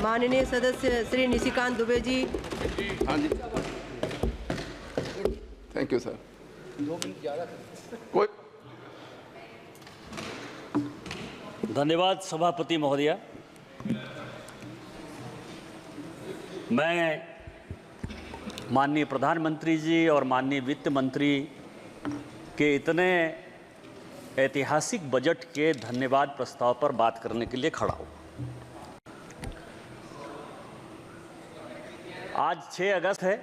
माननीय सदस्य श्री निशिकांत दुबे जी। हाँ जी, थैंक यू सर। कोई धन्यवाद सभापति महोदया। मैं माननीय प्रधानमंत्री जी और माननीय वित्त मंत्री के इतने ऐतिहासिक बजट के धन्यवाद प्रस्ताव पर बात करने के लिए खड़ा हूँ। आज 6 अगस्त है।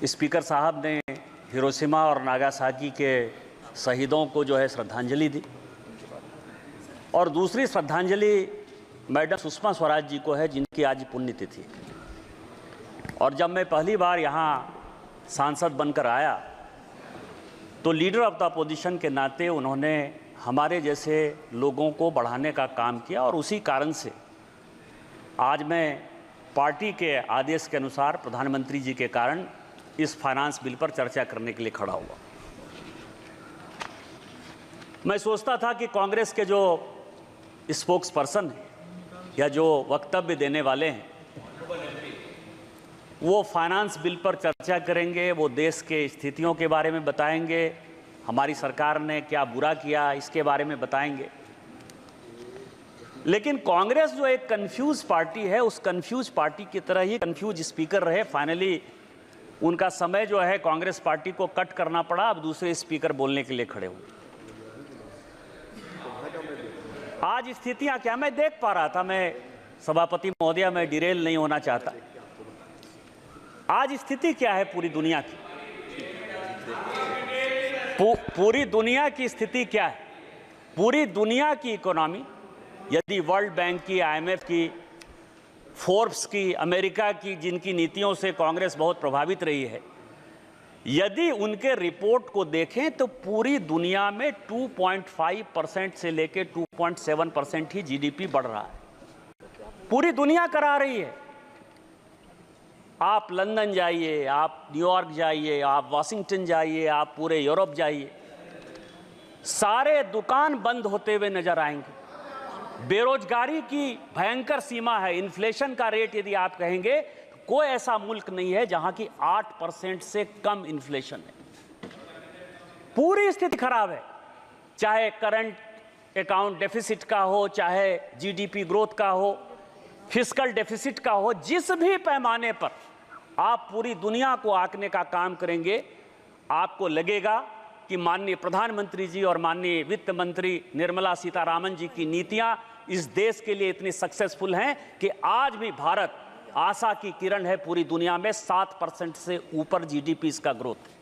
स्पीकर साहब ने हिरोशिमा और नागासाकी के शहीदों को जो है श्रद्धांजलि दी और दूसरी श्रद्धांजलि मैडम सुषमा स्वराज जी को है, जिनकी आज पुण्यतिथि है। और जब मैं पहली बार यहाँ सांसद बनकर आया तो लीडर ऑफ द अपोजिशन के नाते उन्होंने हमारे जैसे लोगों को बढ़ाने का काम किया और उसी कारण से आज मैं पार्टी के आदेश के अनुसार प्रधानमंत्री जी के कारण इस फाइनेंस बिल पर चर्चा करने के लिए खड़ा हुआ। मैं सोचता था कि कांग्रेस के जो स्पोक्स पर्सन हैं या जो वक्तव्य देने वाले हैं वो फाइनेंस बिल पर चर्चा करेंगे, वो देश के स्थितियों के बारे में बताएंगे, हमारी सरकार ने क्या बुरा किया इसके बारे में बताएंगे। लेकिन कांग्रेस जो एक कंफ्यूज पार्टी है, उस कंफ्यूज पार्टी की तरह ही कंफ्यूज स्पीकर रहे। फाइनली उनका समय जो है कांग्रेस पार्टी को कट करना पड़ा, अब दूसरे स्पीकर बोलने के लिए खड़े हुए। आज स्थितियां क्या मैं देख पा रहा था, मैं सभापति महोदया मैं डिरेल नहीं होना चाहता। आज स्थिति क्या है पूरी दुनिया की, पूरी दुनिया की स्थिति क्या है? पूरी दुनिया की इकोनॉमी यदि वर्ल्ड बैंक की, IMF की, फोर्ब्स की, अमेरिका की, जिनकी नीतियों से कांग्रेस बहुत प्रभावित रही है, यदि उनके रिपोर्ट को देखें तो पूरी दुनिया में 2.5% से लेकर 2.7% ही GDP बढ़ रहा है। पूरी दुनिया करा रही है। आप लंदन जाइए, आप न्यूयॉर्क जाइए, आप वाशिंगटन जाइए, आप पूरे यूरोप जाइए, सारे दुकान बंद होते हुए नजर आएंगे। बेरोजगारी की भयंकर सीमा है। इन्फ्लेशन का रेट यदि आप कहेंगे, कोई ऐसा मुल्क नहीं है जहां की 8% से कम इन्फ्लेशन है। पूरी स्थिति खराब है, चाहे करंट अकाउंट डेफिसिट का हो, चाहे GDP ग्रोथ का हो, फिस्कल डेफिसिट का हो, जिस भी पैमाने पर आप पूरी दुनिया को आंकने का काम करेंगे, आपको लगेगा कि माननीय प्रधानमंत्री जी और माननीय वित्त मंत्री निर्मला सीतारामन जी की नीतियां इस देश के लिए इतनी सक्सेसफुल हैं कि आज भी भारत आशा की किरण है। पूरी दुनिया में 7% से ऊपर GDP इसका ग्रोथ है।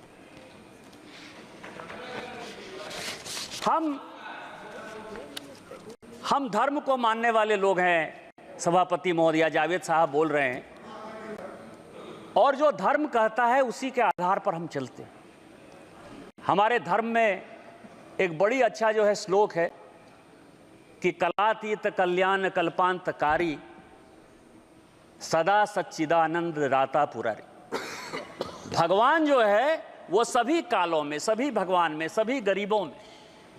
हम धर्म को मानने वाले लोग हैं। सभापति महोदया, जावेद साहब बोल रहे हैं, और जो धर्म कहता है उसी के आधार पर हम चलते हैं। हमारे धर्म में एक बड़ी अच्छा जो है श्लोक है कि कलातीत कल्याण कल्पांतकारी सदा सच्चिदानंद राता पुरारी। भगवान जो है वो सभी कालों में, सभी भगवान में, सभी गरीबों में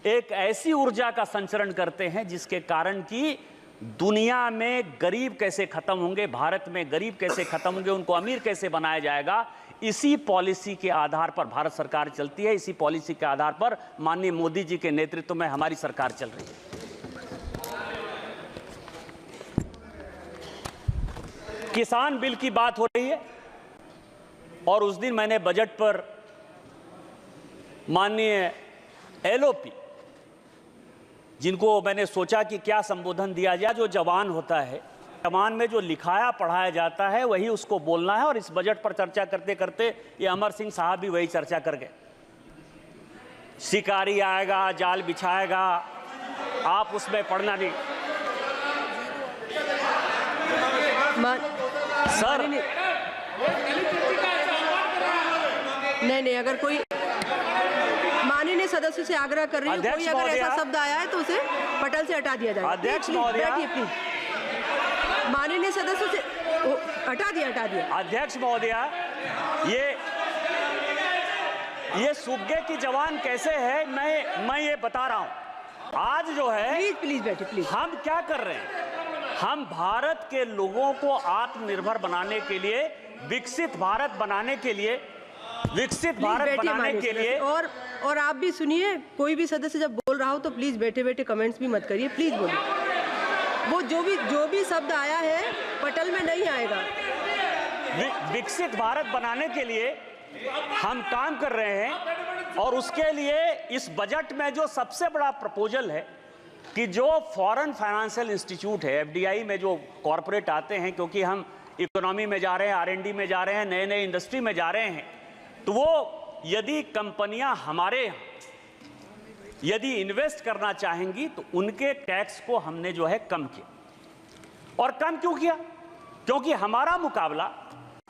एक ऐसी ऊर्जा का संचरण करते हैं जिसके कारण कि दुनिया में गरीब कैसे खत्म होंगे, भारत में गरीब कैसे खत्म होंगे, उनको अमीर कैसे बनाया जाएगा, इसी पॉलिसी के आधार पर भारत सरकार चलती है। इसी पॉलिसी के आधार पर माननीय मोदी जी के नेतृत्व में हमारी सरकार चल रही है। किसान बिल की बात हो रही है और उस दिन मैंने बजट पर माननीय LOP, जिनको मैंने सोचा कि क्या संबोधन दिया जाए, जो जवान होता है, जवान में जो लिखाया पढ़ाया जाता है वही उसको बोलना है। और इस बजट पर चर्चा करते करते ये अमर सिंह साहब भी वही चर्चा कर गए। शिकारी आएगा, जाल बिछाएगा, आप उसमें पढ़ना नहीं। सर नहीं, अगर कोई माननीय सदस्य से आग्रह कर रही है, कोई अगर ऐसा शब्द आया है तो उसे पटल से हटा दिया जाए। अध्यक्ष महोदया, माननीय सदस्य से हटा दिया। अध्यक्ष महोदया, ये सुग्गे की जवान कैसे है, मैं ये बता रहा हूं। आज जो है, प्लीज बैठिए, प्लीज। हम क्या कर रहे हैं, हम भारत के लोगों को आत्मनिर्भर बनाने के लिए, विकसित भारत बनाने के लिए, विकसित भारत बनाने के लिए। और आप भी सुनिए, कोई भी सदस्य जब बोल रहा हो तो प्लीज बैठे बैठे कमेंट्स भी मत करिए, प्लीज बोलिए। वो जो भी शब्द आया है पटल में नहीं आएगा। विकसित भारत बनाने के लिए हम काम कर रहे हैं और उसके लिए इस बजट में जो सबसे बड़ा प्रपोजल है कि जो फॉरेन फाइनेंशियल इंस्टीट्यूट है, एफडीआई में जो कॉरपोरेट आते हैं, क्योंकि हम इकोनॉमी में जा रहे हैं, आरएनडी में जा रहे हैं, नए नए इंडस्ट्री में जा रहे हैं, तो वो यदि कंपनियां हमारे यदि इन्वेस्ट करना चाहेंगी तो उनके टैक्स को हमने जो है कम किया। और कम क्यों किया? क्योंकि हमारा मुकाबला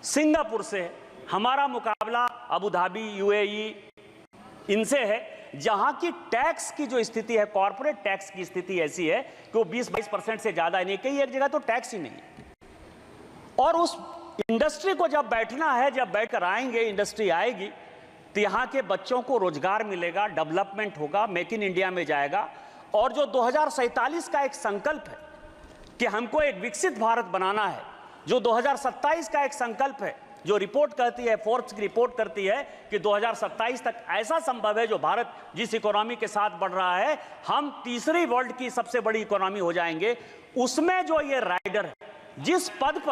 सिंगापुर से है, हमारा मुकाबला अबू धाबी, यूएई इनसे है, जहां की टैक्स की जो स्थिति है, कॉर्पोरेट टैक्स की स्थिति ऐसी है कि वो 20-22% से ज्यादा नहीं, कई एक जगह तो टैक्स ही नहीं है। और उस इंडस्ट्री को जब बैठना है, जब बैठकर आएंगे, इंडस्ट्री आएगी तो यहाँ के बच्चों को रोजगार मिलेगा, डेवलपमेंट होगा, मेक इन इंडिया में जाएगा। और जो 2047 का एक संकल्प है कि हमको एक विकसित भारत बनाना है, जो 2027 का एक संकल्प है, जो रिपोर्ट कहती है, फोर्ब्स की रिपोर्ट करती है कि 2027 तक ऐसा संभव है, जो भारत जिस इकोनॉमी के साथ बढ़ रहा है, हम तीसरी वर्ल्ड की सबसे बड़ी इकोनॉमी हो जाएंगे। उसमें जो ये राइडर है, जिस पद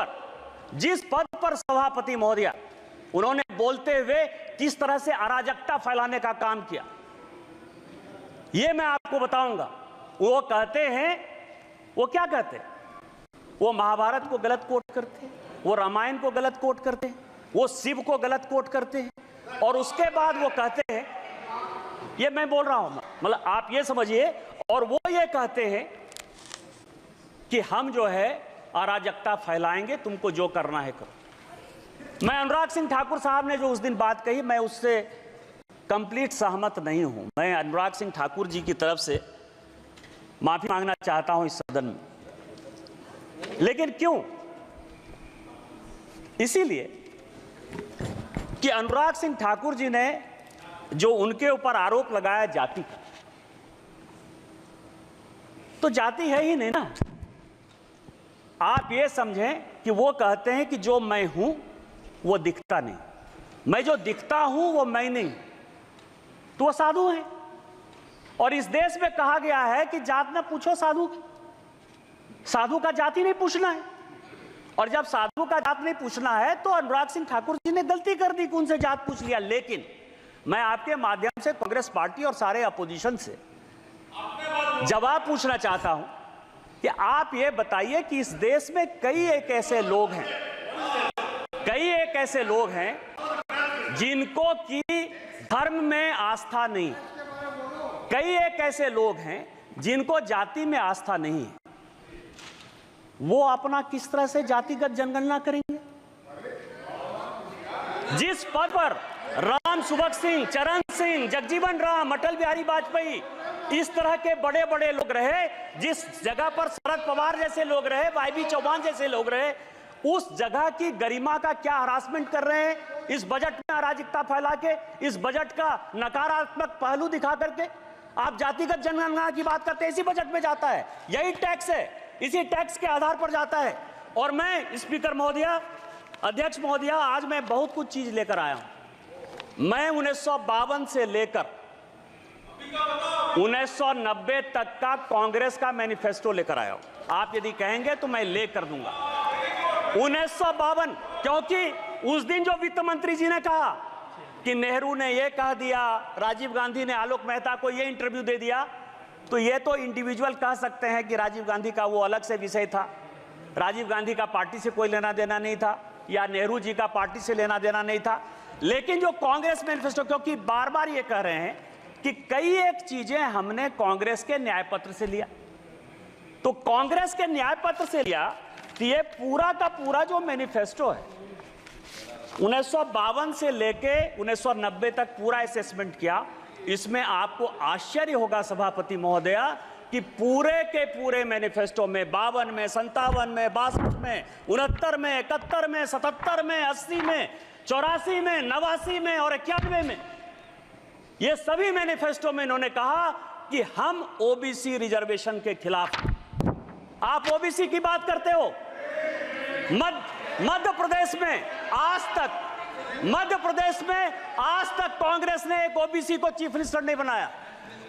पर सभापति महोदया उन्होंने बोलते हुए किस तरह से अराजकता फैलाने का काम किया, ये मैं आपको बताऊंगा। वो कहते हैं, वो क्या कहते हैं? वो महाभारत को गलत कोट करते हैं, वो रामायण को गलत कोट करते हैं, वो शिव को गलत कोट करते हैं, और उसके बाद वो कहते हैं, ये मैं बोल रहा हूं, मतलब आप ये समझिए, और वो ये कहते हैं कि हम जो है अराजकता फैलाएंगे, तुमको जो करना है करो। मैं अनुराग सिंह ठाकुर साहब ने जो उस दिन बात कही, मैं उससे कंप्लीट सहमत नहीं हूं। मैं अनुराग सिंह ठाकुर जी की तरफ से माफी मांगना चाहता हूं इस सदन में। लेकिन क्यों? इसीलिए कि अनुराग सिंह ठाकुर जी ने जो उनके ऊपर आरोप लगाया जाति का, तो जाति है ही नहीं ना। आप ये समझें कि वो कहते हैं कि जो मैं हूं वो दिखता नहीं, मैं जो दिखता हूं वो मैं नहीं, तो वो साधु है। और इस देश में कहा गया है कि जात न पूछो साधु की, साधु का जाति नहीं पूछना है। और जब साधु का जात नहीं पूछना है तो अनुराग सिंह ठाकुर जी ने गलती कर दी कि उनसे जात पूछ लिया। लेकिन मैं आपके माध्यम से कांग्रेस पार्टी और सारे अपोजिशन से जवाब पूछना चाहता हूं कि आप ये बताइए कि इस देश में कई एक ऐसे लोग हैं जिनको की धर्म में आस्था नहीं, कई एक ऐसे लोग हैं जिनको जाति में आस्था नहीं है। वो अपना किस तरह से जातिगत जनगणना करेंगे? जिस पद पर राम सुभग सिंह, चरण सिंह, जगजीवन राम, अटल बिहारी वाजपेयी, इस तरह के बड़े बड़े लोग रहे, जिस जगह पर शरद पवार जैसे लोग रहे, वाईबी चौहान जैसे लोग रहे, उस जगह की गरिमा का क्या हरासमेंट कर रहे हैं इस बजट में अराजकता फैला के, इस बजट का नकारात्मक पहलू दिखा करके। आप जातिगत जनगणना की बात करते हैं, इसी बजट में जाता है, यही टैक्स है, इसी टैक्स के आधार पर जाता है। और मैं स्पीकर महोदया, अध्यक्ष महोदया, आज मैं बहुत कुछ चीज लेकर आया हूं। मैं 1952 से लेकर 1990 तक का कांग्रेस का मैनिफेस्टो लेकर आया हूं। आप यदि कहेंगे तो मैं लेकर दूंगा 1952, क्योंकि उस दिन जो वित्त मंत्री जी ने कहा कि नेहरू ने यह कह दिया, राजीव गांधी ने आलोक मेहता को यह इंटरव्यू दे दिया, तो ये तो इंडिविजुअल कह सकते हैं कि राजीव गांधी का वो अलग से विषय था, राजीव गांधी का पार्टी से कोई लेना देना नहीं था, या नेहरू जी का पार्टी से लेना देना नहीं था। लेकिन जो कांग्रेस मैनिफेस्टो, क्योंकि बार बार ये कह रहे हैं कि कई एक चीजें हमने कांग्रेस के न्याय पत्र से लिया, तो कांग्रेस के न्याय पत्र से लिया, तो ये पूरा का पूरा जो मैनिफेस्टो है 1952 से लेके 1990 तक पूरा असेसमेंट किया। इसमें आपको आश्चर्य होगा सभापति महोदया कि पूरे के पूरे मैनिफेस्टो में 52 में, 57 में, 62 में, 69 में, 71 में, 77 में, 80 में, 84 में, 89 में और 91 में, ये सभी मैनिफेस्टो में इन्होंने कहा कि हम ओबीसी रिजर्वेशन के खिलाफ हैं। आप ओबीसी की बात करते हो। मध्य प्रदेश में आज तक कांग्रेस ने एक ओबीसी को चीफ मिनिस्टर नहीं बनाया।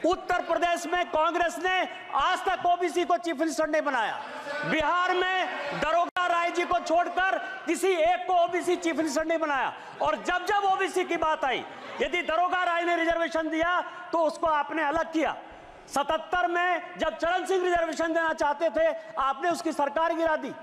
उत्तर प्रदेश में कांग्रेस ने आज तक ओबीसी को चीफ मिनिस्टर नहीं बनाया। बिहार में दरोगा राय जी को छोड़कर किसी एक को ओबीसी चीफ मिनिस्टर नहीं बनाया। और जब जब ओबीसी की बात आई, यदि दरोगा राय ने रिजर्वेशन दिया तो उसको आपने अलग किया। 77 में जब चरण सिंह रिजर्वेशन देना चाहते थे, आपने उसकी सरकार गिरा दी।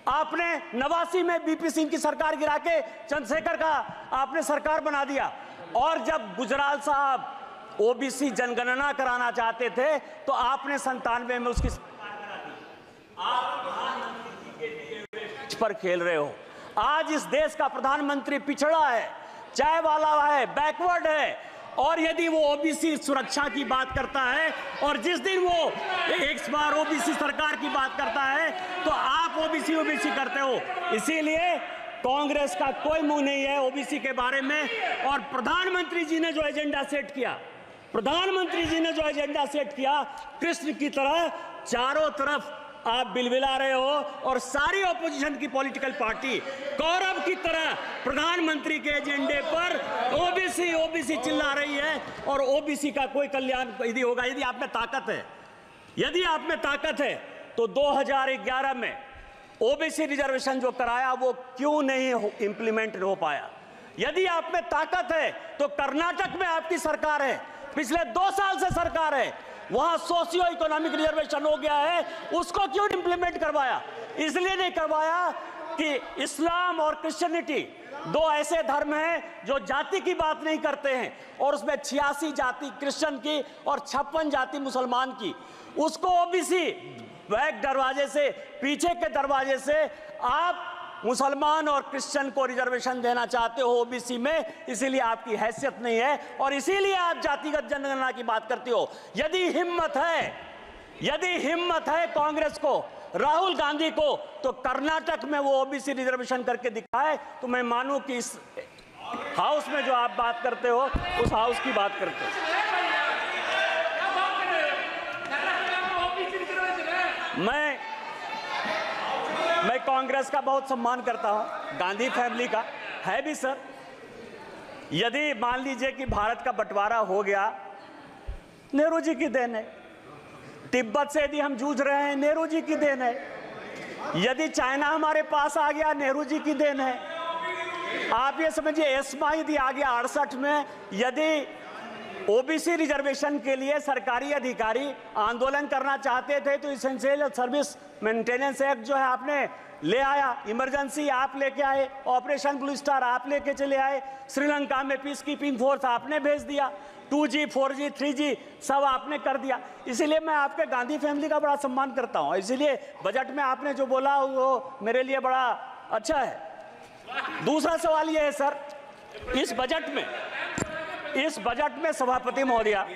आपने 89 में बीपी सिंह की सरकार गिरा के चंद्रशेखर का आपने सरकार बना दिया। और जब गुजराल साहब ओबीसी जनगणना कराना चाहते थे तो आपने 97 में उसकी सरकार बना दी। आप प्रधानमंत्री के दिए हुए पिच पर खेल रहे हो। आज इस देश का प्रधानमंत्री पिछड़ा है, चाय वाला है, बैकवर्ड है। और यदि वो ओबीसी सुरक्षा की बात करता है और जिस दिन वो एक बार ओबीसी सरकार की बात करता है तो आप ओबीसी करते हो। इसीलिए कांग्रेस का कोई मुंह नहीं है ओबीसी के बारे में। और प्रधानमंत्री जी ने जो एजेंडा सेट किया, कृष्ण की तरह चारों तरफ आप बिलबिला रहे हो। और सारी ऑपोजिशन की पॉलिटिकल पार्टी कौरव की तरह प्रधानमंत्री के एजेंडे पर ओबीसी चिल्ला रही है। और ओबीसी का कोई कल्याण यदि होगा, यदि आप में ताकत है तो 2011 में ओबीसी रिजर्वेशन जो कराया वो क्यों नहीं इंप्लीमेंट हो पाया? यदि आप में ताकत है तो कर्नाटक में आपकी सरकार है, पिछले 2 साल से सरकार है, वहां सोशियो इकोनॉमिक रिजर्वेशन हो गया है, उसको क्यों इंप्लीमेंट करवाया? इसलिए नहीं करवाया कि इस्लाम और क्रिश्चियनिटी 2 ऐसे धर्म हैं जो जाति की बात नहीं करते हैं। और उसमें 86 जाति क्रिश्चियन की और 56 जाति मुसलमान की, उसको ओबीसी बैक दरवाजे से, पीछे के दरवाजे से आप मुसलमान और क्रिश्चियन को रिजर्वेशन देना चाहते हो ओबीसी में। इसीलिए आपकी हैसियत नहीं है और इसीलिए आप जातिगत जनगणना की बात करते हो। यदि हिम्मत है कांग्रेस को, राहुल गांधी को, तो कर्नाटक में वो ओबीसी रिजर्वेशन करके दिखाए तो मैं मानूं कि इस हाउस में जो आप बात करते हो उस हाउस की बात करते हो। मैं कांग्रेस का बहुत सम्मान करता हूं, गांधी फैमिली का है भी सर। यदि मान लीजिए कि भारत का बंटवारा हो गया, नेहरू जी की देन है। तिब्बत से यदि हम जूझ रहे हैं, नेहरू जी की देन है। यदि चाइना हमारे पास आ गया, नेहरू जी की देन है। आप ये समझिए एस्मा यदि आ गया 68 में, यदि ओबीसी रिजर्वेशन के लिए सरकारी अधिकारी आंदोलन करना चाहते थे तो इसेंशियल सर्विस मेंटेनेंस एक्ट जो है आपने ले आया, इमरजेंसी आप लेके आए, ऑपरेशन ब्लू स्टार आप लेके चले आए, श्रीलंका में पीस कीपिंग फोर्स आपने भेज दिया, 2G 4G 3G सब आपने कर दिया। इसीलिए मैं आपके गांधी फैमिली का बड़ा सम्मान करता हूं। इसीलिए बजट में आपने जो बोला वो मेरे लिए बड़ा अच्छा है। दूसरा सवाल ये है सर, इस बजट में सभापति महोदया,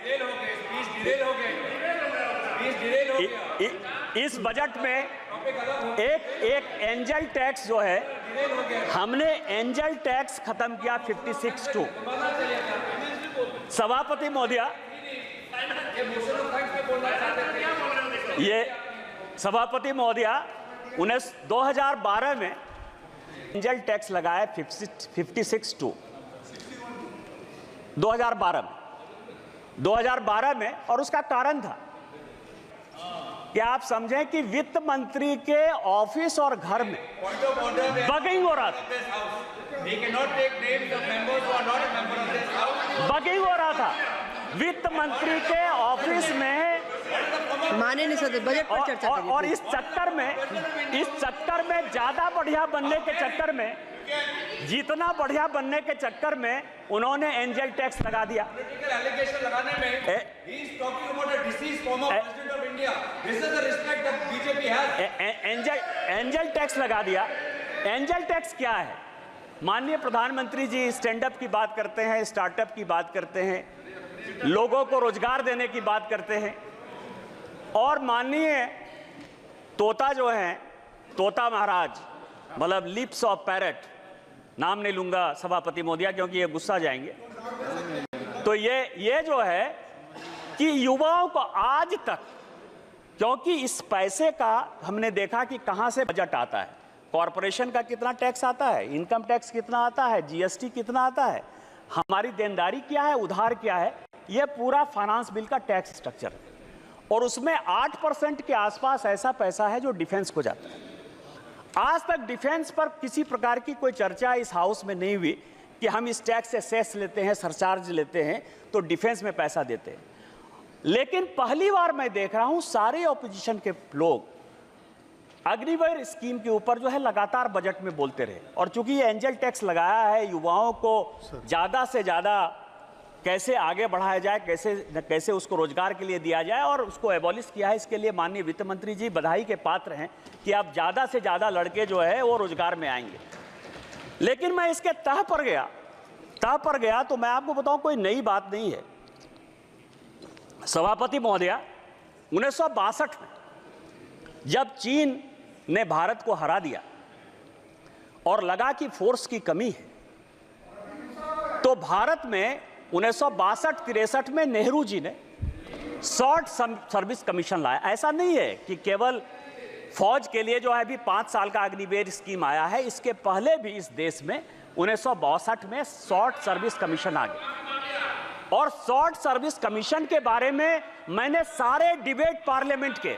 इस बजट में एक एंजल टैक्स जो है, हमने एंजल टैक्स खत्म किया 56(2). सभापति महोदया, ये सभापति महोदया 2012 में एंजल टैक्स लगाया 56(2) 2012 में। और उसका कारण था कि आप समझें कि वित्त मंत्री के ऑफिस और घर में बगिंग हो रहा था, वित्त मंत्री के ऑफिस में माने नहीं सकते बजट पर चर्चा करिए। और इस चक्कर में ज्यादा बढ़िया बनने के चक्कर में, जितना बढ़िया बनने के चक्कर में उन्होंने एंजल टैक्स लगा दिया। एंजल टैक्स लगा दिया। एंजल टैक्स क्या है? माननीय प्रधानमंत्री जी स्टैंड अप की बात करते हैं, स्टार्टअप की बात करते हैं, लोगों को रोजगार देने की बात करते हैं। और माननीय तोता जो है, तोता महाराज, मतलब लिप्स ऑफ पैरट, नाम नहीं लूंगा सभापति महोदया क्योंकि ये गुस्सा जाएंगे। तो ये जो है कि युवाओं को आज तक, क्योंकि इस पैसे का हमने देखा कि कहां से बजट आता है, कॉरपोरेशन का कितना टैक्स आता है, इनकम टैक्स कितना आता है, जीएसटी कितना आता है, हमारी देनदारी क्या है, उधार क्या है, यह पूरा फाइनेंस बिल का टैक्स स्ट्रक्चर है। और उसमें 8% के आसपास ऐसा पैसा है जो डिफेंस को जाता है। आज तक डिफेंस पर किसी प्रकार की कोई चर्चा इस हाउस में नहीं हुई कि हम इस टैक्स से सेस लेते हैं, सरचार्ज लेते हैं तो डिफेंस में पैसा देते हैं। लेकिन पहली बार मैं देख रहा हूं सारे ऑपोजिशन के लोग अग्निवीर स्कीम के ऊपर जो है लगातार बजट में बोलते रहे। और चूंकि ये एंजल टैक्स लगाया है, युवाओं को ज्यादा से ज्यादा कैसे आगे बढ़ाया जाए, कैसे उसको रोजगार के लिए दिया जाए और उसको एबॉलिश किया है, इसके लिए माननीय वित्त मंत्री जी बधाई के पात्र हैं कि अब ज्यादा से ज्यादा लड़के जो है वो रोजगार में आएंगे। लेकिन मैं इसके तह पर गया तो मैं आपको बताऊं कोई नई बात नहीं है। सभापति महोदया, 1962 में जब चीन ने भारत को हरा दिया और लगा कि फोर्स की कमी है, तो भारत में 1962-63 में नेहरू जी ने शॉर्ट सर्विस कमीशन लाया। ऐसा नहीं है कि केवल फौज के लिए जो है अभी 5 साल का अग्निवीर स्कीम आया है, इसके पहले भी इस देश में 1962 में शॉर्ट सर्विस कमीशन आ गया। और शॉर्ट सर्विस कमीशन के बारे में मैंने सारे डिबेट पार्लियामेंट के,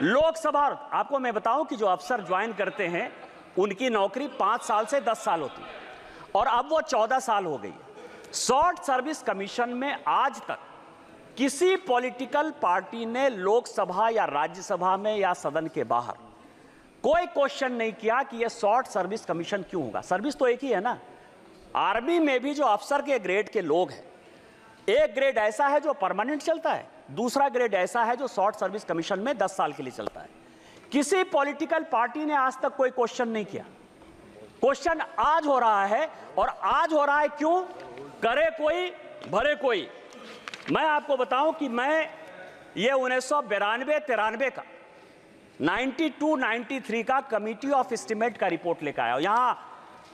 लोकसभा, आपको मैं बताऊं कि जो अफसर ज्वाइन करते हैं उनकी नौकरी 5 साल से 10 साल होती है और अब वो 14 साल हो गई है। शॉर्ट सर्विस कमीशन में आज तक किसी पॉलिटिकल पार्टी ने लोकसभा या राज्यसभा में या सदन के बाहर कोई क्वेश्चन नहीं किया कि यह शॉर्ट सर्विस कमीशन क्यों होगा। सर्विस तो एक ही है ना। आर्मी में भी जो अफसर के ग्रेड के लोग हैं, एक ग्रेड ऐसा है जो परमानेंट चलता है, दूसरा ग्रेड ऐसा है जो शॉर्ट सर्विस कमीशन में 10 साल के लिए चलता है। किसी पॉलिटिकल पार्टी ने आज तक कोई क्वेश्चन नहीं किया। क्वेश्चन आज हो रहा है, और आज हो रहा है क्यों? करे कोई भरे कोई। मैं आपको बताऊं कि मैं ये 1992-93 का 92-93 का कमिटी ऑफ एस्टीमेट का रिपोर्ट लेकर आया हूं। यहां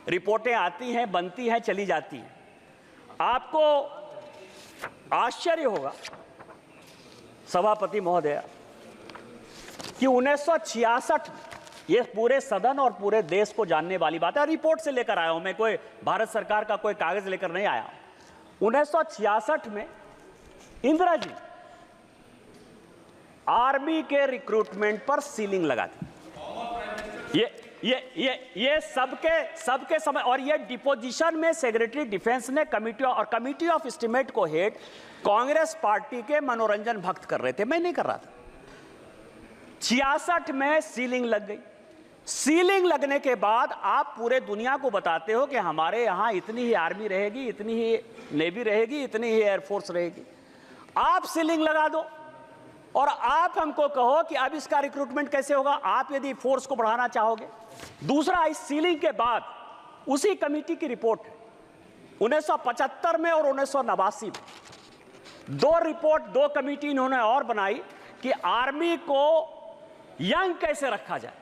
रिपोर्टें आती हैं, बनती हैं, चली जाती हैं। आपको आश्चर्य होगा सभापति महोदय कि 1966 में, ये पूरे सदन और पूरे देश को जानने वाली बात है, रिपोर्ट से लेकर आया हूं मैं, कोई भारत सरकार का कोई कागज लेकर नहीं आया। 1966 में इंदिरा जी आर्मी के रिक्रूटमेंट पर सीलिंग लगा दी। ये सबके समय, और ये डिपोजिशन में सेक्रेटरी डिफेंस ने कमिटी ऑफ एस्टीमेट को हेड कांग्रेस पार्टी के मनोरंजन भक्त कर रहे थे, मैं नहीं कर रहा था। 66 में सीलिंग लग गई। सीलिंग लगने के बाद आप पूरे दुनिया को बताते हो कि हमारे यहां इतनी ही आर्मी रहेगी, इतनी ही नेवी रहेगी, इतनी ही एयरफोर्स रहेगी। आप सीलिंग लगा दो और आप हमको कहो कि अब इसका रिक्रूटमेंट कैसे होगा, आप यदि फोर्स को बढ़ाना चाहोगे। दूसरा, इस सीलिंग के बाद उसी कमेटी की रिपोर्ट 1975 में और 1989 में 2 रिपोर्ट, 2 कमेटी इन्होंने और बनाई कि आर्मी को यंग कैसे रखा जाए।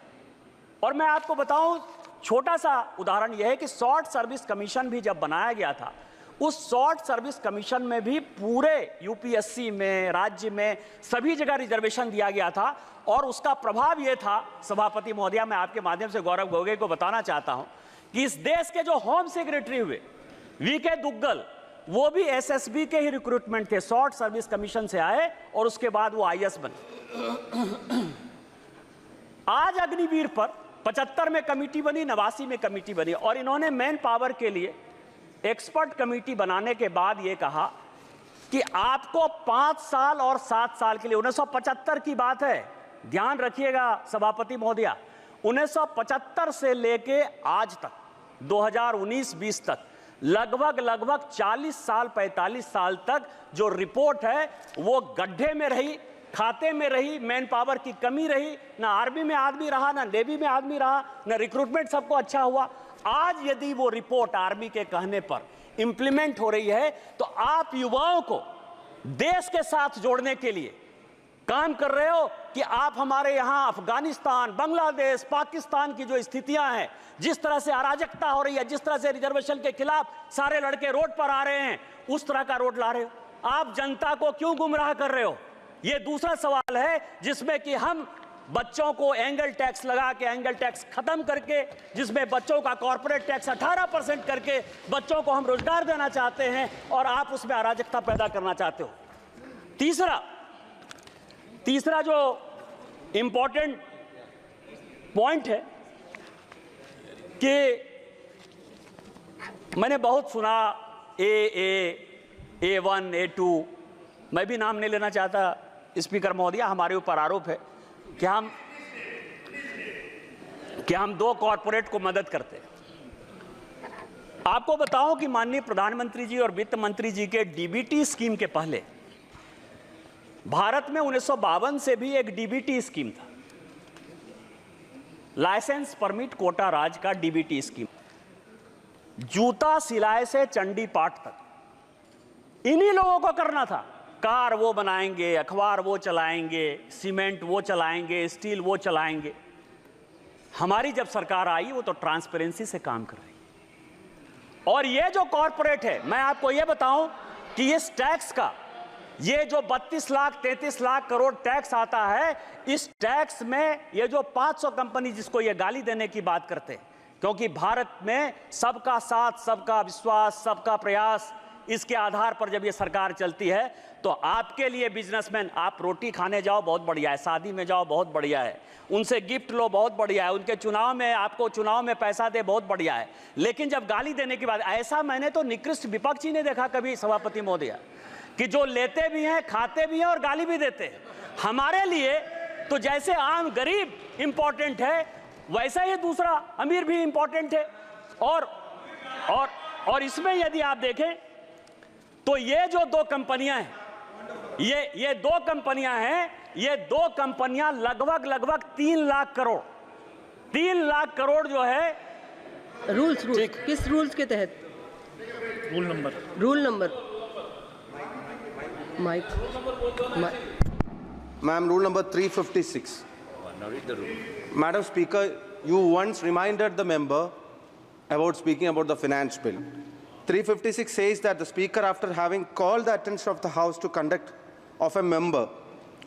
और मैं आपको बताऊं, छोटा सा उदाहरण यह है कि शॉर्ट सर्विस कमीशन भी जब बनाया गया था, उस शॉर्ट सर्विस कमीशन में भी पूरे यूपीएससी में, राज्य में, सभी जगह रिजर्वेशन दिया गया था। और उसका प्रभाव यह था, सभापति महोदया, मैं आपके माध्यम से गौरव गोगोई को बताना चाहता हूं कि इस देश के जो होम सेक्रेटरी हुए वीके दुग्गल, वो भी एसएसबी के ही रिक्रूटमेंट थे, शॉर्ट सर्विस कमीशन से आए और उसके बाद वो आईएएस बने। आज अग्निवीर पर 75 में कमेटी बनी, 89 में कमेटी बनी, और इन्होंने मैन पावर के लिए एक्सपर्ट कमेटी बनाने के बाद यह कहा कि आपको 5 साल और 7 साल के लिए, 1975 की बात है, ध्यान रखिएगा सभापति महोदया, 1975 से लेके आज तक 2019-20 तक लगभग 40 साल 45 साल तक जो रिपोर्ट है वो गड्ढे में रही, खाते में रही, मैन पावर की कमी रही, ना आर्मी में आदमी रहा, ना नेवी में आदमी रहा, ना रिक्रूटमेंट सबको अच्छा हुआ। आज यदि वो रिपोर्ट आर्मी के कहने पर इंप्लीमेंट हो रही है तो आप युवाओं को देश के साथ जोड़ने के लिए काम कर रहे हो कि आप हमारे यहां अफगानिस्तान, बांग्लादेश, पाकिस्तान की जो स्थितियां हैं, जिस तरह से अराजकता हो रही है, जिस तरह से रिजर्वेशन के खिलाफ सारे लड़के रोड पर आ रहे हैं, उस तरह का रोड ला रहे हो। आप जनता को क्यों गुमराह कर रहे हो? ये दूसरा सवाल है जिसमें कि हम बच्चों को एंगल टैक्स लगा के, एंगल टैक्स खत्म करके, जिसमें बच्चों का कॉर्पोरेट टैक्स 18% करके बच्चों को हम रोजगार देना चाहते हैं, और आप उसमें अराजकता पैदा करना चाहते हो। तीसरा जो इंपॉर्टेंट पॉइंट है कि मैंने बहुत सुना A1, A2, मैं भी नाम नहीं लेना चाहता स्पीकर महोदया, हमारे ऊपर आरोप है कि हम दो कॉरपोरेट को मदद करते हैं। आपको बताऊं कि माननीय प्रधानमंत्री जी और वित्त मंत्री जी के डीबीटी स्कीम के पहले भारत में 1952 से भी एक डीबीटी स्कीम था, लाइसेंस परमिट कोटा राज का डीबीटी स्कीम। जूता सिलाई से चंडी पाठ तक इन्हीं लोगों को करना था। कार वो बनाएंगे, अखबार वो चलाएंगे, सीमेंट वो चलाएंगे, स्टील वो चलाएंगे। हमारी जब सरकार आई वो तो ट्रांसपेरेंसी से काम कर रही है। और ये जो कॉरपोरेट है, मैं आपको ये बताऊं कि इस टैक्स का, ये जो 32 लाख 33 लाख करोड़ टैक्स आता है, इस टैक्स में ये जो 500 कंपनी जिसको ये गाली देने की बात करते हैं, क्योंकि भारत में सबका साथ, सबका विश्वास, सबका प्रयास, इसके आधार पर जब ये सरकार चलती है, तो आपके लिए बिजनेसमैन, आप रोटी खाने जाओ बहुत बढ़िया है, शादी में जाओ बहुत बढ़िया है, उनसे गिफ्ट लो बहुत बढ़िया है, उनके चुनाव में, आपको चुनाव में पैसा दे बहुत बढ़िया है। लेकिन जब गाली देने की बात, ऐसा मैंने तो निकृष्ट विपक्ष ही नहीं देखा कभी सभापति महोदय, कि जो लेते भी हैं, खाते भी हैं और गाली भी देते हैं। हमारे लिए तो जैसे आम गरीब इंपॉर्टेंट है, वैसा ही दूसरा अमीर भी इंपॉर्टेंट है। और इसमें यदि आप देखें तो ये जो दो कंपनियां हैं, ये दो कंपनियां हैं, ये दो कंपनियां लगभग 3 लाख करोड़ जो है। रूल्स किस रूल्स के तहत? Rule number mike Ma'am, rule number 356. Madam Speaker, you once reminded the member about speaking about the finance bill. 356 says that the Speaker, after having called the attention of the House to conduct of a member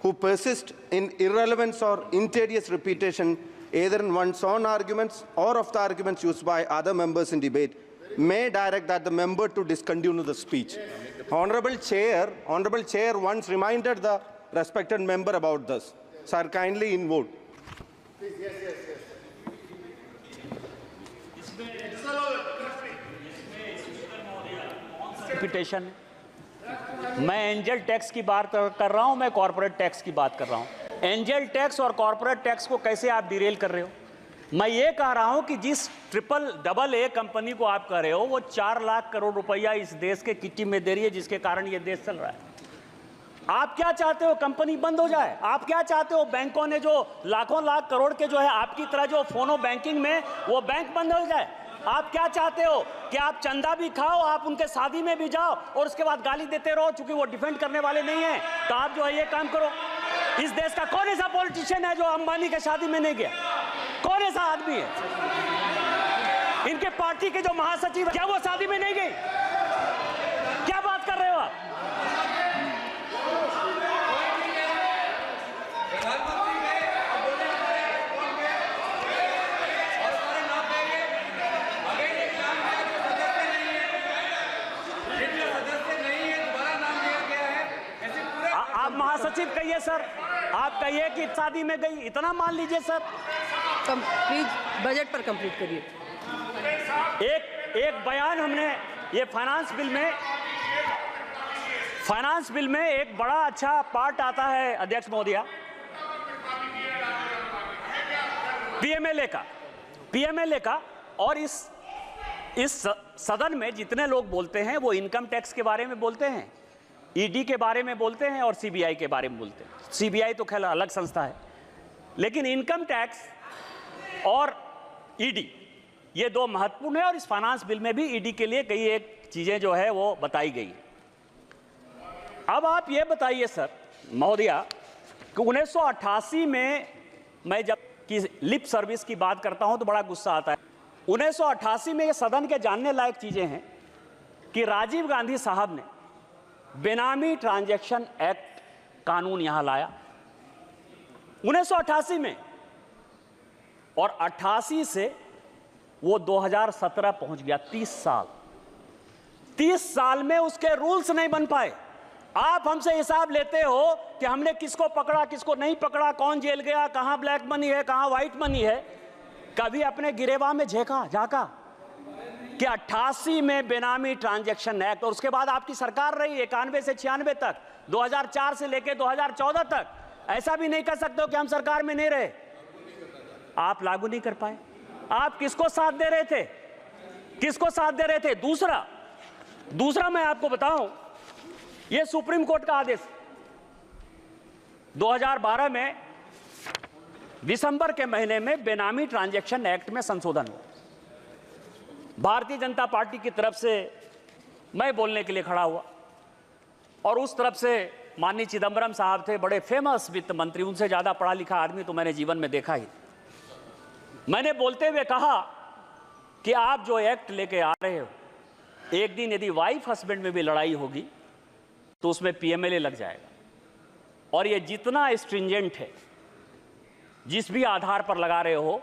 who persists in irrelevance or interious repetition, either in one's own arguments or of the arguments used by other members in debate, may direct that the member to discontinue the speech. Honorable Chair once reminded the respected member about this. Sir, kindly in vote. Repetition, मैं angel tax की बात कर रहा हूं, मैं corporate tax की बात कर रहा हूं। एंजल टैक्स और कॉर्पोरेट टैक्स को कैसे आप डिरेल कर रहे हो? मैं ये कह रहा हूं कि जिस AA कंपनी को आप कह रहे हो, वो 4 लाख करोड़ रुपया इस देश के किट्टी में दे रही है, जिसके कारण ये देश चल रहा है। आप क्या चाहते हो? कंपनी बंद हो जाए? आप क्या चाहते हो? बैंकों ने जो लाखों लाख करोड़ के जो है आपकी तरह जो फोनो बैंकिंग में, वो बैंक बंद हो जाए? आप क्या चाहते हो कि आप चंदा भी खाओ, आप उनके शादी में भी जाओ और उसके बाद गाली देते रहो, चूंकि वो डिफेंड करने वाले नहीं है? तो आप जो है ये काम करो। इस देश का कौन ऐसा पॉलिटिशियन है जो अंबानी के शादी में नहीं गया? कौन ऐसा आदमी है? इनके पार्टी के जो महासचिव, क्या वो शादी में नहीं गई? क्या बात कर रहे हो आप? आप महासचिव कहिए सर, आप कहिए कि शादी में गई, इतना मान लीजिए सर। प्लीज बजट पर कंप्लीट करिए। एक बयान हमने, ये फाइनेंस बिल में एक बड़ा अच्छा पार्ट आता है अध्यक्ष महोदया, पीएमएलए का। और इस सदन में जितने लोग बोलते हैं वो इनकम टैक्स के बारे में बोलते हैं, ईडी के बारे में बोलते हैं और सीबीआई के बारे में बोलते हैं। सीबीआई तो खैर अलग संस्था है, लेकिन इनकम टैक्स और ईडी ये दो महत्वपूर्ण है। और इस फाइनेंस बिल में भी ईडी के लिए कई एक चीजें जो है वो बताई गई है। अब आप ये बताइए सर महोदया कि 1988 में, मैं जब की लिप सर्विस की बात करता हूं तो बड़ा गुस्सा आता है। 1988 में ये सदन के जानने लायक चीजें हैं कि राजीव गांधी साहब ने बेनामी ट्रांजैक्शन एक्ट कानून यहां लाया 1988 में, और 88 से वो 2017 पहुंच गया। 30 साल में उसके रूल्स नहीं बन पाए। आप हमसे हिसाब लेते हो कि हमने किसको पकड़ा, किसको नहीं पकड़ा, कौन जेल गया, कहां ब्लैक मनी है, कहां व्हाइट मनी है। कभी अपने गिरेबान में झांका कि 88 में बेनामी ट्रांजैक्शन एक्ट, और उसके बाद आपकी सरकार रही 91 से 96 तक, 2004 से लेकर 2014 तक। ऐसा भी नहीं कर सकते हो कि हम सरकार में नहीं रहे। आप लागू नहीं कर पाए। आप किसको साथ दे रहे थे, किसको साथ दे रहे थे? दूसरा मैं आपको बताऊं, यह सुप्रीम कोर्ट का आदेश 2012 में दिसंबर के महीने में बेनामी ट्रांजैक्शन एक्ट में संशोधन हुआ। भारतीय जनता पार्टी की तरफ से मैं बोलने के लिए खड़ा हुआ, और उस तरफ से माननीय चिदंबरम साहब थे, बड़े फेमस वित्त मंत्री, उनसे ज्यादा पढ़ा लिखा आदमी तो मैंने जीवन में देखा ही। मैंने बोलते हुए कहा कि आप जो एक्ट लेके आ रहे हो, एक दिन यदि वाइफ हस्बैंड में भी लड़ाई होगी तो उसमें पीएमएलए लग जाएगा, और ये जितना स्ट्रिंजेंट है, जिस भी आधार पर लगा रहे हो,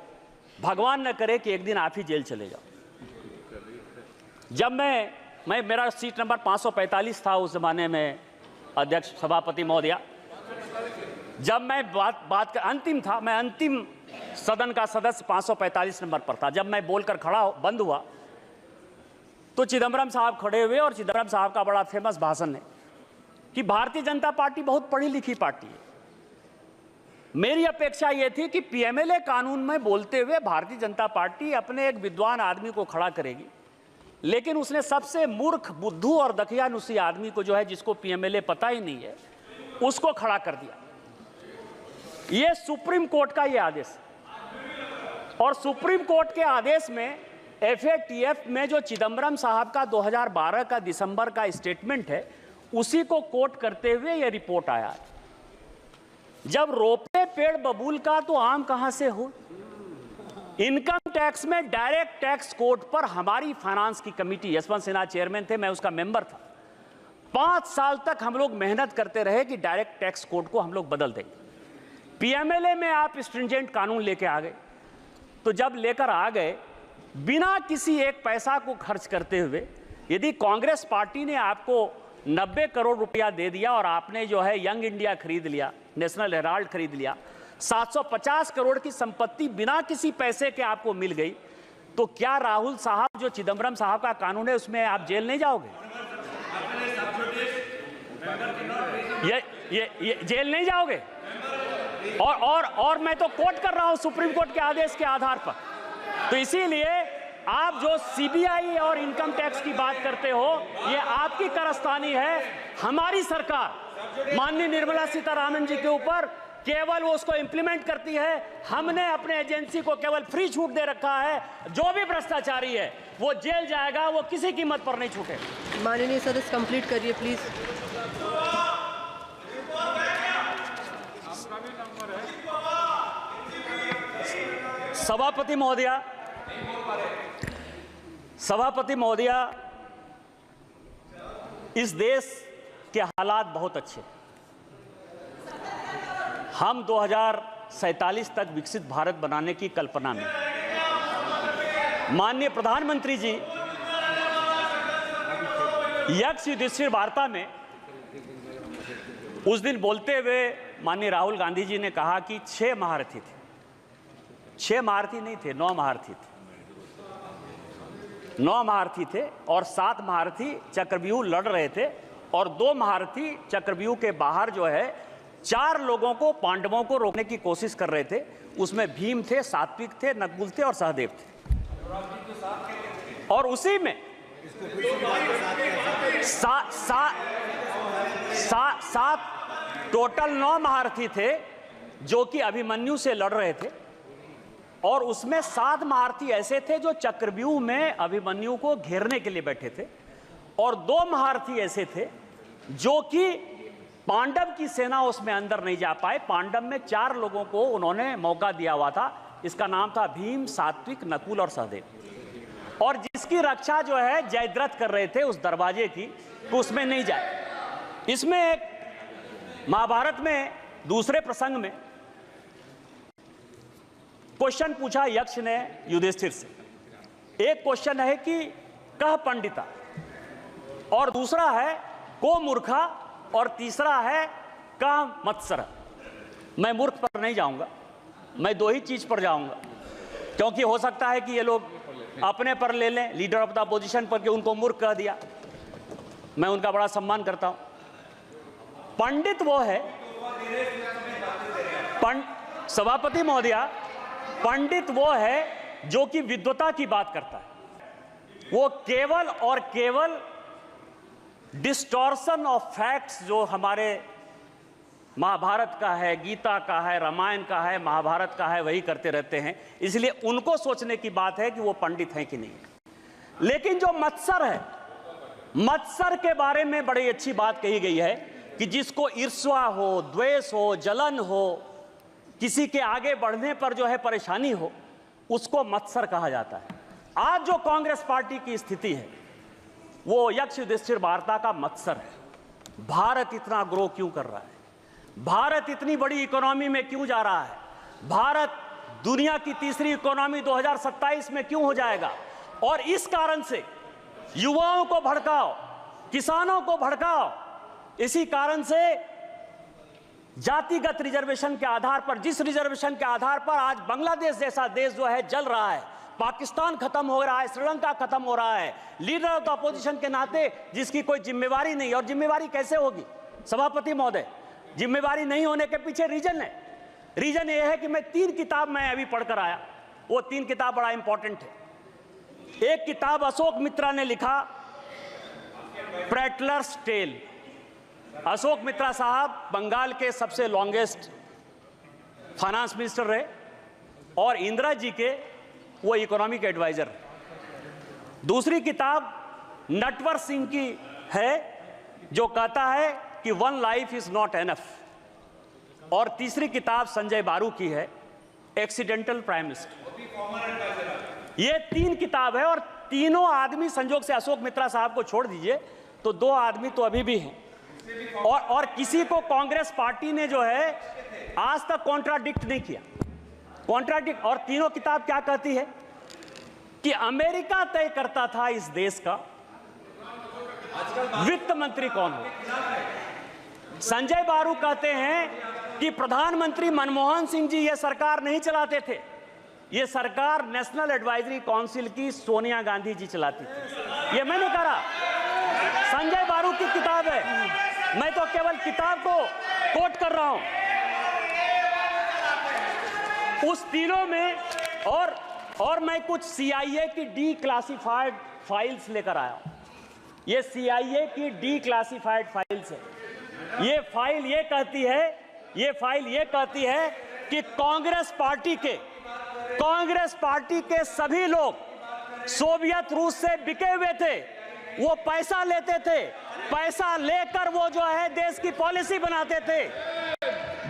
भगवान न करे कि एक दिन आप ही जेल चले जाओ। जब मैं मेरा सीट नंबर 545 था उस जमाने में, अध्यक्ष सभापति महोदया, जब मैं बात का अंतिम था, मैं अंतिम सदन का सदस्य 545 नंबर पर था। जब मैं बोलकर बंद हुआ तो चिदंबरम साहब खड़े हुए, और चिदंबरम साहब का बड़ा फेमस भाषण है कि भारतीय जनता पार्टी बहुत पढ़ी लिखी पार्टी है। मेरी अपेक्षा यह थी कि पीएमएलए कानून में बोलते हुए भारतीय जनता पार्टी अपने एक विद्वान आदमी को खड़ा करेगी, लेकिन उसने सबसे मूर्ख, बुद्धू और दकियानुसी आदमी को, जो है जिसको पीएमएलए पता ही नहीं है, उसको खड़ा कर दिया। यह सुप्रीम कोर्ट का यह आदेश, और सुप्रीम कोर्ट के आदेश में एफएटीएफ में जो चिदंबरम साहब का 2012 का दिसंबर का स्टेटमेंट है, उसी को कोट करते हुए यह रिपोर्ट आया। जब रोपे पेड़ बबूल का तो आम कहां से हो। इनकम टैक्स में डायरेक्ट टैक्स कोड पर हमारी फाइनेंस की कमेटी, यशवंत सिन्हा चेयरमैन थे, मैं उसका मेंबर था, 5 साल तक हम लोग मेहनत करते रहे कि डायरेक्ट टैक्स कोड को हम लोग बदल देंगे। पीएमएलए में आप स्ट्रिंजेंट कानून लेके आ गए, तो जब लेकर आ गए बिना किसी एक पैसा को खर्च करते हुए, यदि कांग्रेस पार्टी ने आपको 90 करोड़ रुपया दे दिया और आपने जो है यंग इंडिया खरीद लिया, नेशनल हेराल्ड खरीद लिया, 750 करोड़ की संपत्ति बिना किसी पैसे के आपको मिल गई, तो क्या राहुल साहब, जो चिदंबरम साहब का कानून है, उसमें आप जेल नहीं जाओगे? ये जेल नहीं जाओगे? और मैं तो कोट कर रहा हूं सुप्रीम कोर्ट के आदेश के आधार पर। तो इसीलिए आप जो सीबीआई और इनकम टैक्स की बात करते हो, ये आपकी कारस्तानी है। हमारी सरकार माननीय निर्मला सीतारामन जी के ऊपर केवल वो उसको इंप्लीमेंट करती है। हमने अपने एजेंसी को केवल फ्री छूट दे रखा है। जो भी भ्रष्टाचारी है वो जेल जाएगा, वो किसी कीमत पर नहीं छूटे। माननीय सदस्य कंप्लीट करिए प्लीज। सभापति महोदया, इस देश के हालात बहुत अच्छे। हम 2047 तक विकसित भारत बनाने की कल्पना में, माननीय प्रधानमंत्री जी यक्ष युधिष्ठिर वार्ता में उस दिन बोलते हुए माननीय राहुल गांधी जी ने कहा कि 6 महारथी थे। 6 महारथी नहीं थे, 9 महारथी थे। 9 महारथी थे और 7 महारथी चक्रव्यूह लड़ रहे थे, और 2 महारथी चक्रव्यूह के बाहर जो है 4 लोगों को, पांडवों को रोकने की कोशिश कर रहे थे। उसमें भीम थे, सात्विक थे, नकुल थे और सहदेव थे। और उसी में टोटल 9 महारथी थे जो कि अभिमन्यु से लड़ रहे थे, और उसमें 7 महारथी ऐसे थे जो चक्रव्यूह में अभिमन्यु को घेरने के लिए बैठे थे, और 2 महारथी ऐसे थे जो कि पांडव की सेना उसमें अंदर नहीं जा पाए। पांडव में 4 लोगों को उन्होंने मौका दिया हुआ था। इसका नाम था भीम, सात्विक, नकुल और सहदेव, और जिसकी रक्षा जो है जयद्रथ कर रहे थे उस दरवाजे की, तो उसमें नहीं जाए। इसमें महाभारत में दूसरे प्रसंग में क्वेश्चन पूछा यक्ष ने युधिष्ठिर से। एक क्वेश्चन है कि कह पंडिता, और दूसरा है को मूर्खा, और तीसरा है कह मत्सर। मैं मूर्ख पर नहीं जाऊंगा, मैं दो ही चीज पर जाऊंगा, क्योंकि हो सकता है कि ये लोग अपने पर ले लें, लीडर ऑफ द अपोजिशन पर, कि उनको मूर्ख कह दिया। मैं उनका बड़ा सम्मान करता हूं। पंडित वो है, सभापति महोदया, पंडित वो है जो कि विद्वता की बात करता है। वो केवल और केवल डिस्टॉर्शन ऑफ फैक्ट्स जो हमारे महाभारत का है, गीता का है, रामायण का है, महाभारत का है, वही करते रहते हैं। इसलिए उनको सोचने की बात है कि वो पंडित हैं कि नहीं। लेकिन जो मत्सर है, मत्सर के बारे में बड़ी अच्छी बात कही गई है कि जिसको ईर्ष्या हो, द्वेष हो, जलन हो, किसी के आगे बढ़ने पर जो है परेशानी हो, उसको मत्सर कहा जाता है। आज जो कांग्रेस पार्टी की स्थिति है वो यक्ष युधिष्ठिर वार्ता का मत्सर है। भारत इतना ग्रो क्यों कर रहा है, भारत इतनी बड़ी इकोनॉमी में क्यों जा रहा है, भारत दुनिया की तीसरी इकोनॉमी 2027 में क्यों हो जाएगा। और इस कारण से युवाओं को भड़काओ, किसानों को भड़काओ। इसी कारण से जातिगत रिजर्वेशन के आधार पर, जिस रिजर्वेशन के आधार पर आज बांग्लादेश जैसा देश जो है जल रहा है, पाकिस्तान खत्म हो रहा है, श्रीलंका खत्म हो रहा है, लीडर ऑफ द अपोजिशन के नाते जिसकी कोई जिम्मेवारी नहीं। और जिम्मेवारी कैसे होगी सभापति महोदय? जिम्मेवारी नहीं होने के पीछे रीजन है। रीजन ये है कि मैं 3 किताब मैं अभी पढ़कर आया, वो 3 किताब बड़ा इंपॉर्टेंट है। एक किताब अशोक मित्रा ने लिखा, प्रेटलर्स टेल। अशोक मित्रा साहब बंगाल के सबसे लॉन्गेस्ट फाइनेंस मिनिस्टर रहे और इंदिरा जी के वो इकोनॉमिक एडवाइजर। दूसरी किताब नटवर सिंह की है जो कहता है कि one life is not enough. और तीसरी किताब संजय बारू की है, एक्सीडेंटल प्राइम मिनिस्टर। ये 3 किताब है और तीनों आदमी, संजोग से अशोक मित्रा साहब को छोड़ दीजिए तो 2 आदमी तो अभी भी हैं। और किसी को कांग्रेस पार्टी ने जो है आज तक कॉन्ट्राडिक्ट नहीं किया। कॉन्ट्राडिक्ट। और तीनों किताब क्या कहती है कि अमेरिका तय करता था इस देश का वित्त मंत्री कौन हो। संजय बारू कहते हैं कि प्रधानमंत्री मनमोहन सिंह जी ये सरकार नहीं चलाते थे, ये सरकार नेशनल एडवाइजरी काउंसिल की सोनिया गांधी जी चलाती थी। ये मैंने कहा, संजय बारू की किताब है, मैं तो केवल किताब को कोट कर रहा हूं। उस तीनों में और मैं कुछ CIA की डीक्लासिफाइड फाइल्स लेकर आया हूं। ये CIA की डीक्लासिफाइड फाइल्स है। ये फाइल ये कहती है कि कांग्रेस पार्टी के सभी लोग सोवियत रूस से बिके हुए थे। वो पैसा लेते थे, पैसा लेकर वो जो है देश की पॉलिसी बनाते थे,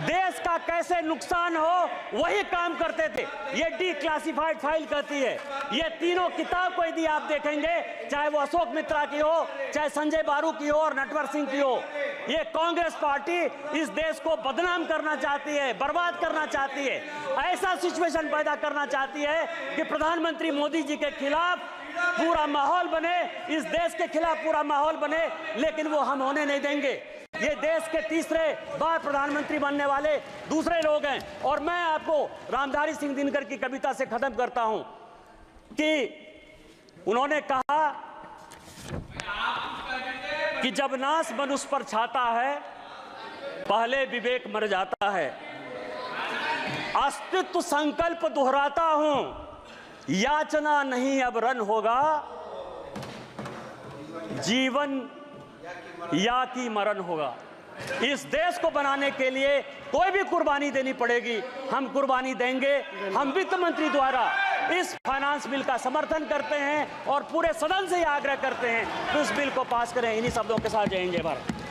देश का कैसे नुकसान हो वही काम करते थे। ये डीक्लासिफाइड फाइल कहती है। ये तीनों किताब को यदि आप देखेंगे, चाहे वो अशोक मित्रा की हो, चाहे संजय बारू की हो और नटवर सिंह की हो, ये कांग्रेस पार्टी इस देश को बदनाम करना चाहती है, बर्बाद करना चाहती है, ऐसा सिचुएशन पैदा करना चाहती है कि प्रधानमंत्री मोदी जी के खिलाफ पूरा माहौल बने, इस देश के खिलाफ पूरा माहौल बने। लेकिन वो हम होने नहीं देंगे। ये देश के तीसरे बार प्रधानमंत्री बनने वाले दूसरे लोग हैं। और मैं आपको रामधारी सिंह दिनकर की कविता से खत्म करता हूं कि उन्होंने कहा कि जब नाश मनुष्य पर छाता है, पहले विवेक मर जाता है। अस्तित्व संकल्प दोहराता हूं, याचना नहीं अब रन होगा, जीवन या की मरण होगा। इस देश को बनाने के लिए कोई भी कुर्बानी देनी पड़ेगी, हम कुर्बानी देंगे। हम वित्त मंत्री द्वारा इस फाइनेंस बिल का समर्थन करते हैं और पूरे सदन से यह आग्रह करते हैं कि इस बिल को पास करें। इन्हीं शब्दों के साथ जय हिंद जय भारत।